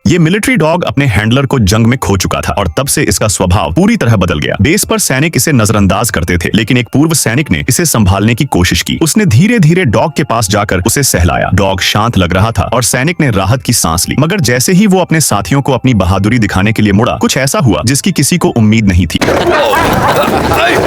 ये military dog अपने handler को जंग में खो चुका था और तब से इसका स्वभाव पूरी तरह बदल गया। बेस पर सैनिक इसे नजरअंदाज करते थे, लेकिन एक पूर्व सैनिक ने इसे संभालने की कोशिश की। उसने धीरे धीरे डॉग के पास जाकर उसे सहलाया। डॉग शांत लग रहा था और सैनिक ने राहत की सांस ली। मगर जैसे ही वो अपने साथियों को अपनी बहादुरी दिखाने के लिए मुड़ा, कुछ ऐसा हुआ जिसकी किसी को उम्मीद नहीं थी।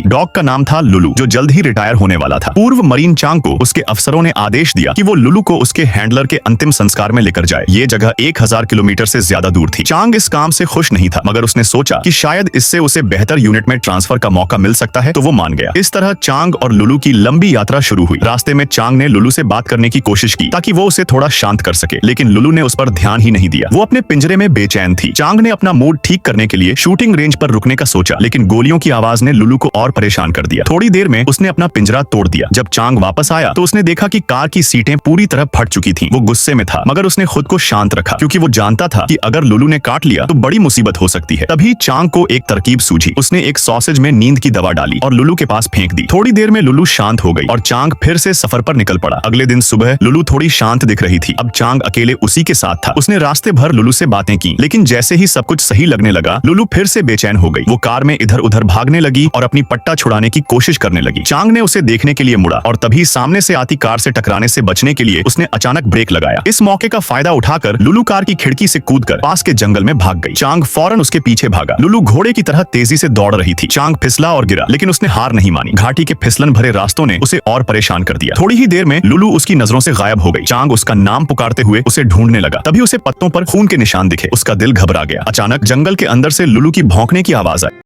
डॉग का नाम था लुलू, जो जल्द ही रिटायर होने वाला था। पूर्व मरीन चांग को उसके अफसरों ने आदेश दिया कि वो लुलू को उसके हैंडलर के अंतिम संस्कार में लेकर जाए। ये जगह 1000 किलोमीटर से ज्यादा दूर थी। चांग इस काम से खुश नहीं था, मगर उसने सोचा कि शायद इससे उसे बेहतर यूनिट में ट्रांसफर का मौका मिल सकता है, तो वो मान गया। इस तरह चांग और लुलू की लंबी यात्रा शुरू हुई। रास्ते में चांग ने लुलू से बात करने की कोशिश की ताकि वो उसे थोड़ा शांत कर सके, लेकिन लुलू ने उस पर ध्यान ही नहीं दिया। वो अपने पिंजरे में बेचैन थी। चांग ने अपना मूड ठीक करने के लिए शूटिंग रेंज पर रुकने का सोचा, लेकिन गोलियों की आवाज ने लुलू को और परेशान कर दिया। थोड़ी देर में उसने अपना पिंजरा तोड़ दिया। जब चांग वापस आया तो उसने देखा कि कार की सीटें पूरी तरह फट चुकी थीं। वो गुस्से में था, मगर उसने खुद को शांत रखा, क्योंकि वो जानता था कि अगर लुलू ने काट लिया तो बड़ी मुसीबत हो सकती है। तभी चांग को एक तरकीब सूझी। उसने एक सॉसेज में नींद की दवा डाली और लुलू के पास फेंक दी। थोड़ी देर में लुलू शांत हो गई और चांग फिर से सफर पर निकल पड़ा। अगले दिन सुबह लुलू थोड़ी शांत दिख रही थी। अब चांग अकेले उसी के साथ था। उसने रास्ते भर लुलू से बातें की, लेकिन जैसे ही सब कुछ सही लगने लगा, लुलू फिर से बेचैन हो गई। वो कार में इधर उधर भागने लगी और अपनी पट्टा छुड़ाने की कोशिश करने लगी। चांग ने उसे देखने के लिए मुड़ा और तभी सामने से आती कार से टकराने से बचने के लिए उसने अचानक ब्रेक लगाया। इस मौके का फायदा उठाकर लुलू कार की खिड़की से कूदकर पास के जंगल में भाग गई। चांग फौरन उसके पीछे भागा। लुलू घोड़े की तरह तेजी से दौड़ रही थी। चांग फिसला और गिरा, लेकिन उसने हार नहीं मानी। घाटी के फिसलन भरे रास्तों ने उसे और परेशान कर दिया। थोड़ी ही देर में लुलू उसकी नजरों से गायब हो गई। चांग उसका नाम पुकारते हुए उसे ढूंढने लगा। तभी उसे पत्तों पर खून के निशान दिखे। उसका दिल घबरा गया। अचानक जंगल के अंदर से लुलू की भौंकने की आवाज आई।